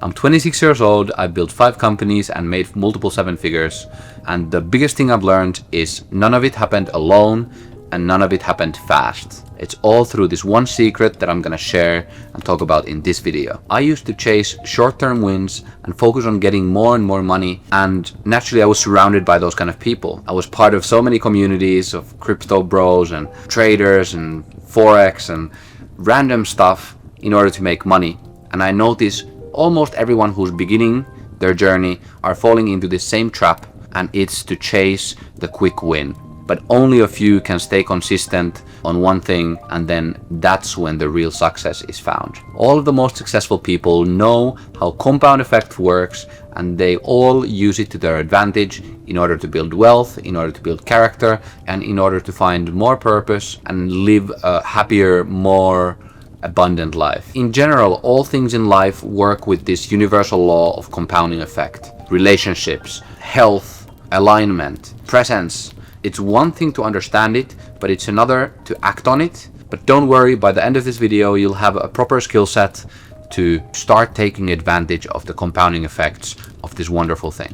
I'm 26 years old, I built 5 companies and made multiple 7 figures. And the biggest thing I've learned is none of it happened alone and none of it happened fast. It's all through this one secret that I'm gonna share and talk about in this video. I used to chase short-term wins and focus on getting more and more money, and naturally I was surrounded by those kind of people. I was part of so many communities of crypto bros and traders and forex and random stuff in order to make money. And I notice almost everyone who's beginning their journey are falling into this same trap, and it's to chase the quick win. But only a few can stay consistent on one thing, and then that's when the real success is found. All of the most successful people know how compound effect works, and they all use it to their advantage in order to build wealth, in order to build character, and in order to find more purpose and live a happier, more abundant life. In general, all things in life work with this universal law of compounding effect. Relationships, health, alignment, presence. It's one thing to understand it, but it's another to act on it. But don't worry, by the end of this video, you'll have a proper skill set to start taking advantage of the compounding effects of this wonderful thing.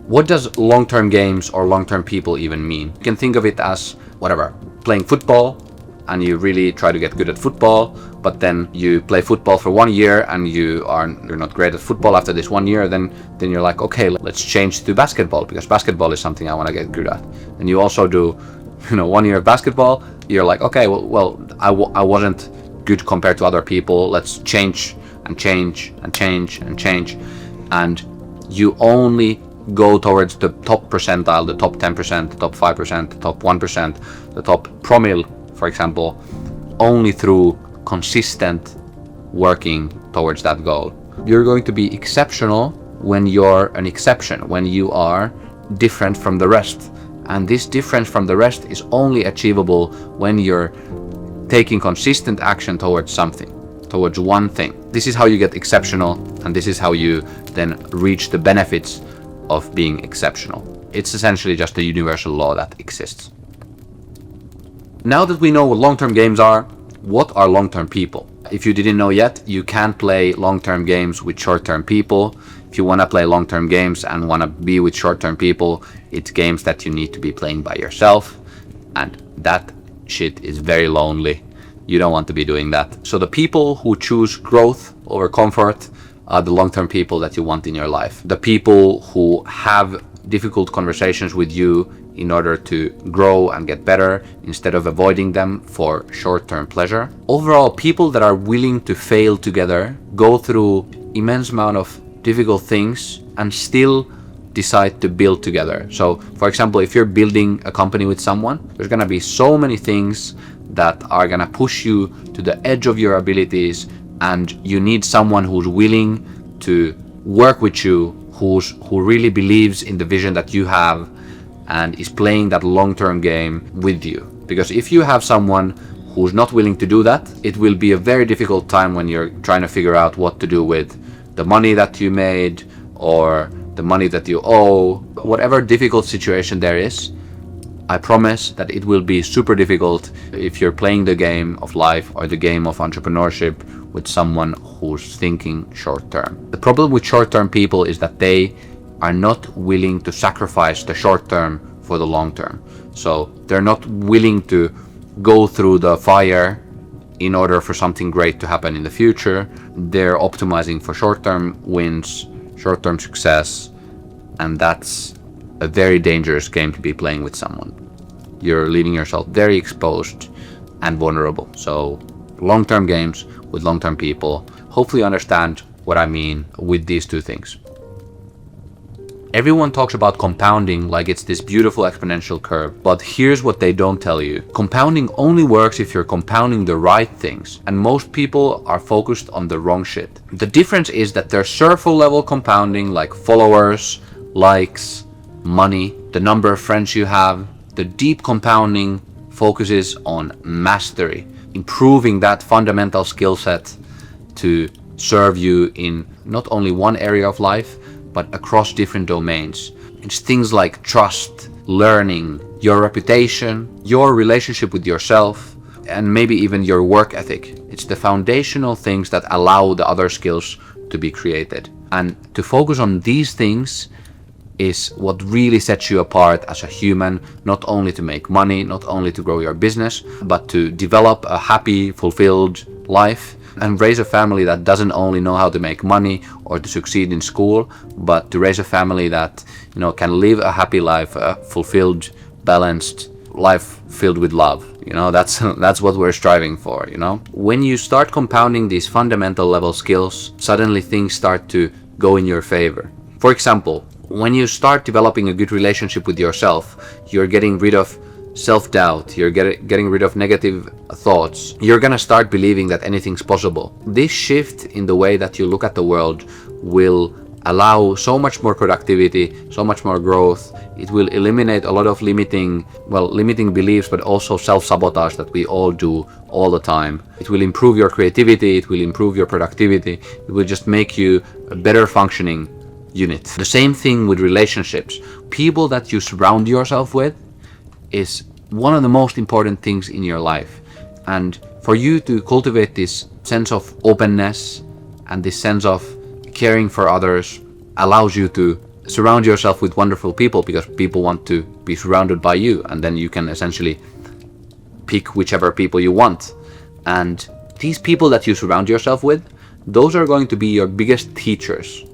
What does long-term games or long-term people even mean? You can think of it as whatever, playing football, and you really try to get good at football, but then you play football for 1 year and you're not great at football after this 1 year, then you're like, okay, let's change to basketball, because basketball is something I want to get good at. And you also do 1 year of basketball, you're like, okay, well I wasn't good compared to other people, let's change and change and change and change. And you only go towards the top percentile, the top 10%, the top 5%, the top 1%, the top promille, for example, only through consistent working towards that goal. You're going to be exceptional when you're an exception, when you are different from the rest. And this difference from the rest is only achievable when you're taking consistent action towards something, towards one thing. This is how you get exceptional, and this is how you then reach the benefits of being exceptional. It's essentially just a universal law that exists. Now that we know what long-term games are, what are long-term people? If you didn't know yet, you can't play long-term games with short-term people. If you want to play long-term games and want to be with short-term people, it's games that you need to be playing by yourself, and that shit is very lonely. You don't want to be doing that. So the people who choose growth over comfort are the long-term people that you want in your life. The people who have difficult conversations with you in order to grow and get better instead of avoiding them for short-term pleasure. Overall, people that are willing to fail together, go through immense amount of difficult things and still decide to build together. So for example, if you're building a company with someone, there's gonna be so many things that are gonna push you to the edge of your abilities, and you need someone who's willing to work with you, who really believes in the vision that you have and is playing that long-term game with you. Because if you have someone who's not willing to do that, it will be a very difficult time when you're trying to figure out what to do with the money that you made or the money that you owe. Whatever difficult situation there is, I promise that it will be super difficult if you're playing the game of life or the game of entrepreneurship with someone who's thinking short-term. The problem with short-term people is that they are not willing to sacrifice the short-term for the long-term. So they're not willing to go through the fire in order for something great to happen in the future. They're optimizing for short-term wins, short-term success, and that's a very dangerous game to be playing with someone. You're leaving yourself very exposed and vulnerable. So long-term games with long-term people. Hopefully you understand what I mean with these two things. Everyone talks about compounding like it's this beautiful exponential curve, but here's what they don't tell you. Compounding only works if you're compounding the right things, and most people are focused on the wrong shit. The difference is that there's surface level compounding like followers, likes, money, the number of friends you have. The deep compounding focuses on mastery, improving that fundamental skill set to serve you in not only one area of life, but across different domains. It's things like trust, learning, your reputation, your relationship with yourself, and maybe even your work ethic. It's the foundational things that allow the other skills to be created. And to focus on these things is what really sets you apart as a human, not only to make money, not only to grow your business, but to develop a happy, fulfilled life and raise a family that doesn't only know how to make money or to succeed in school, but to raise a family that, you know, can live a happy life, a fulfilled, balanced life filled with love. You know, that's what we're striving for, you know. When you start compounding these fundamental level skills, suddenly things start to go in your favor. For example, when you start developing a good relationship with yourself, you're getting rid of self-doubt, you're getting rid of negative thoughts, you're gonna start believing that anything's possible. This shift in the way that you look at the world will allow so much more productivity, so much more growth. It will eliminate a lot of limiting beliefs, but also self-sabotage that we all do all the time. It will improve your creativity, it will improve your productivity, it will just make you a better functioning unit. The same thing with relationships. People that you surround yourself with is one of the most important things in your life. And for you to cultivate this sense of openness and this sense of caring for others allows you to surround yourself with wonderful people, because people want to be surrounded by you, and then you can essentially pick whichever people you want. And these people that you surround yourself with, those are going to be your biggest teachers.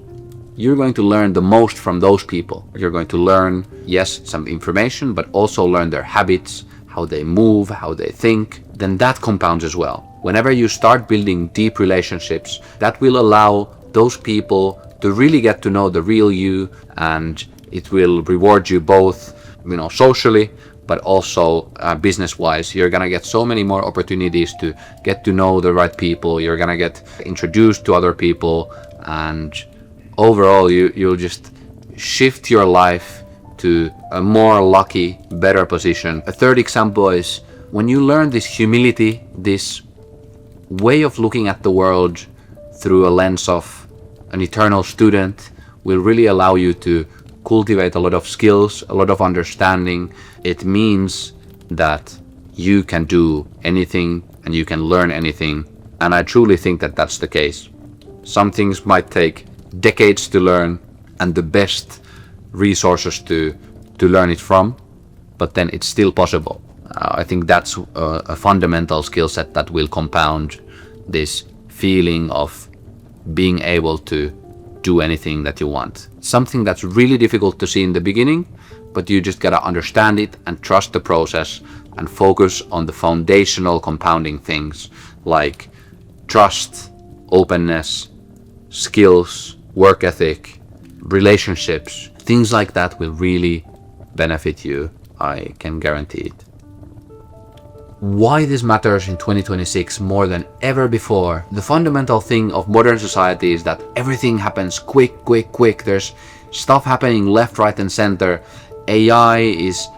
You're going to learn the most from those people. You're going to learn, yes, some information, but also learn their habits, how they move, how they think. Then that compounds as well. Whenever you start building deep relationships, that will allow those people to really get to know the real you, and it will reward you both, you know, socially, but also business-wise. You're gonna get so many more opportunities to get to know the right people. You're gonna get introduced to other people, and overall you'll just shift your life to a more lucky, better position. A third example is when you learn this humility, this way of looking at the world through a lens of an eternal student, will really allow you to cultivate a lot of skills, a lot of understanding. It means that you can do anything and you can learn anything, and I truly think that that's the case. Some things might take decades to learn and the best resources to learn it from, but then it's still possible. I think that's a fundamental skill set that will compound this feeling of being able to do anything that you want. Something that's really difficult to see in the beginning, but you just gotta understand it and trust the process and focus on the foundational compounding things like trust, openness, skills, work ethic, relationships. Things like that will really benefit you, I can guarantee it. Why this matters in 2026 more than ever before. The fundamental thing of modern society is that everything happens quick. There's stuff happening left, right, and center. AI is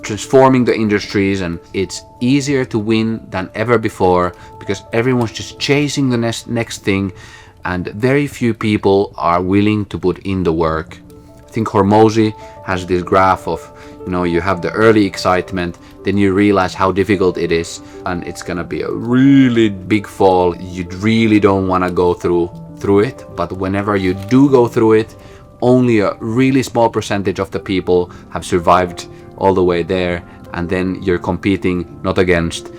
transforming the industries, and it's easier to win than ever before because everyone's just chasing the next thing, and very few people are willing to put in the work. I think Hormozi has this graph of, you know, you have the early excitement, then you realize how difficult it is, and it's gonna be a really big fall. You really don't want to go through it, but whenever you do go through it, only a really small percentage of the people have survived all the way there, and then you're competing not against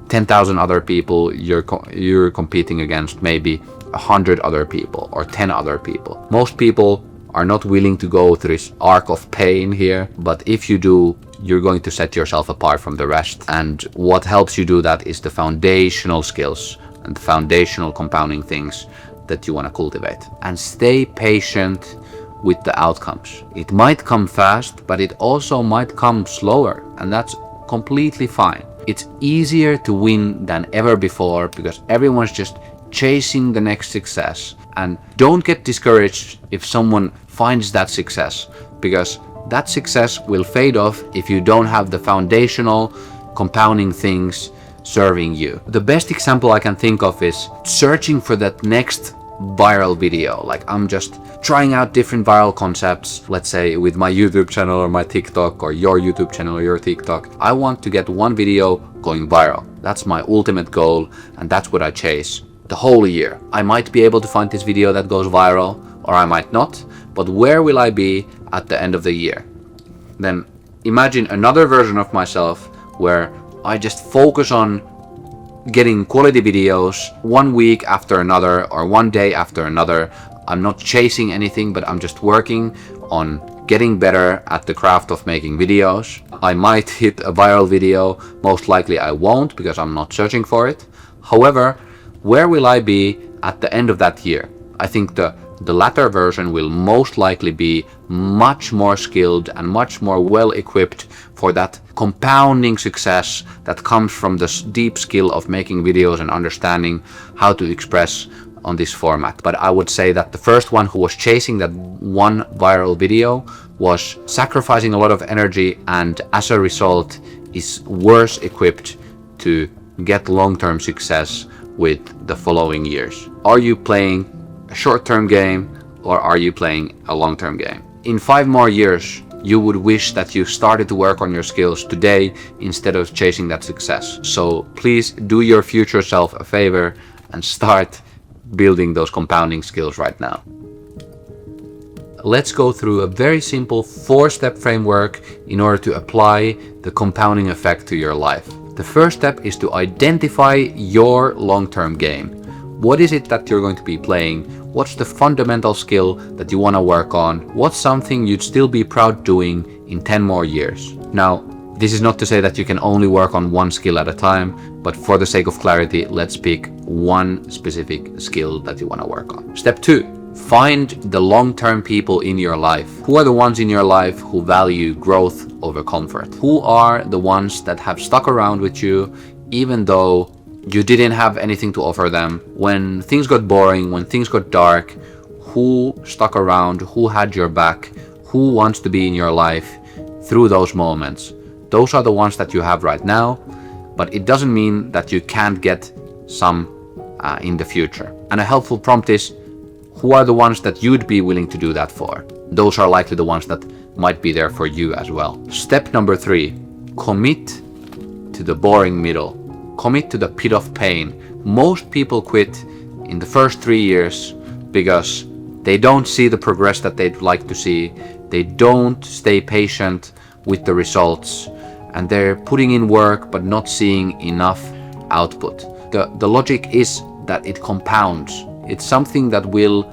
10,000 other people, you're competing against maybe 100 other people or 10 other people. Most people are not willing to go through this arc of pain here, but if you do, you're going to set yourself apart from the rest. And what helps you do that is the foundational skills and the foundational compounding things that you want to cultivate. And stay patient with the outcomes. It might come fast, but it also might come slower, and that's completely fine. It's easier to win than ever before because everyone's just chasing the next success. And don't get discouraged if someone finds that success, because that success will fade off if you don't have the foundational compounding things serving you. The best example I can think of is searching for that next viral video. Like, I'm just trying out different viral concepts, let's say with my YouTube channel or my TikTok or your YouTube channel or your TikTok. I want to get one video going viral. That's my ultimate goal, and that's what I chase. the whole year. I might be able to find this video that goes viral, or I might not, but where will I be at the end of the year? Then imagine another version of myself where I just focus on getting quality videos one week after another or one day after another. I'm not chasing anything, but I'm just working on getting better at the craft of making videos. I might hit a viral video, most likely I won't because I'm not searching for it. However, where will I be at the end of that year? I think the latter version will most likely be much more skilled and much more well equipped for that compounding success that comes from the deep skill of making videos and understanding how to express on this format. But I would say that the first one who was chasing that one viral video was sacrificing a lot of energy, and as a result is worse equipped to get long-term success with the following years. Are you playing a short-term game or are you playing a long-term game? In 5 more years, you would wish that you started to work on your skills today instead of chasing that success. So please do your future self a favor and start building those compounding skills right now. Let's go through a very simple 4-step framework in order to apply the compounding effect to your life. The first step is to identify your long-term game. What is it that you're going to be playing? What's the fundamental skill that you want to work on? What's something you'd still be proud doing in 10 more years? Now, this is not to say that you can only work on one skill at a time, but for the sake of clarity, let's pick one specific skill that you want to work on. Step 2, find the long-term people in your life. Who are the ones in your life who value growth over comfort? Who are the ones that have stuck around with you even though you didn't have anything to offer them? When things got boring, when things got dark, who stuck around, who had your back, who wants to be in your life through those moments? Those are the ones that you have right now, but it doesn't mean that you can't get some in the future. And a helpful prompt is, who are the ones that you'd be willing to do that for? Those are likely the ones that might be there for you as well. Step number 3, commit to the boring middle. Commit to the pit of pain. Most people quit in the first 3 years because they don't see the progress that they'd like to see. They don't stay patient with the results, and they're putting in work but not seeing enough output. The logic is that it compounds. It's something that will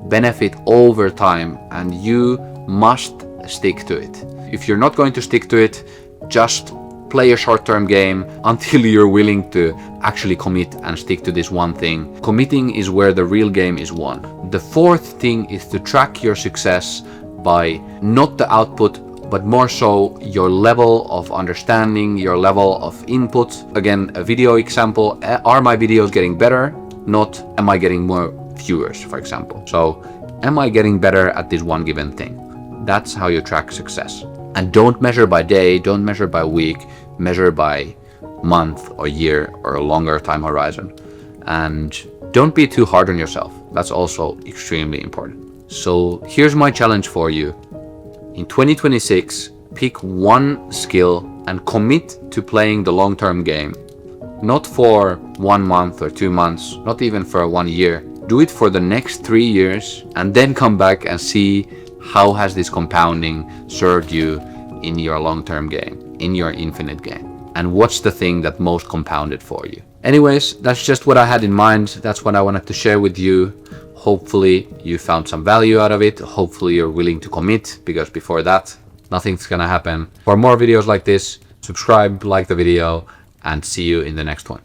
benefit over time, and you must stick to it. If you're not going to stick to it, just play a short-term game until you're willing to actually commit and stick to this one thing. Committing is where the real game is won. The 4th thing is to track your success by not the output, but more so your level of understanding, your level of input. Again, a video example, are my videos getting better? Not, am I getting more viewers, for example. So, am I getting better at this one given thing? That's how you track success. And don't measure by day, don't measure by week, measure by month or year or a longer time horizon. And don't be too hard on yourself. That's also extremely important. So here's my challenge for you. In 2026, pick one skill and commit to playing the long-term game. Not for 1 month or 2 months, not even for 1 year. Do it for the next 3 years and then come back and see how has this compounding served you in your long-term game, in your infinite game. And what's the thing that most compounded for you? Anyways, that's just what I had in mind. That's what I wanted to share with you. Hopefully you found some value out of it. Hopefully you're willing to commit, because before that, nothing's gonna happen. For more videos like this, subscribe, like the video, and see you in the next one.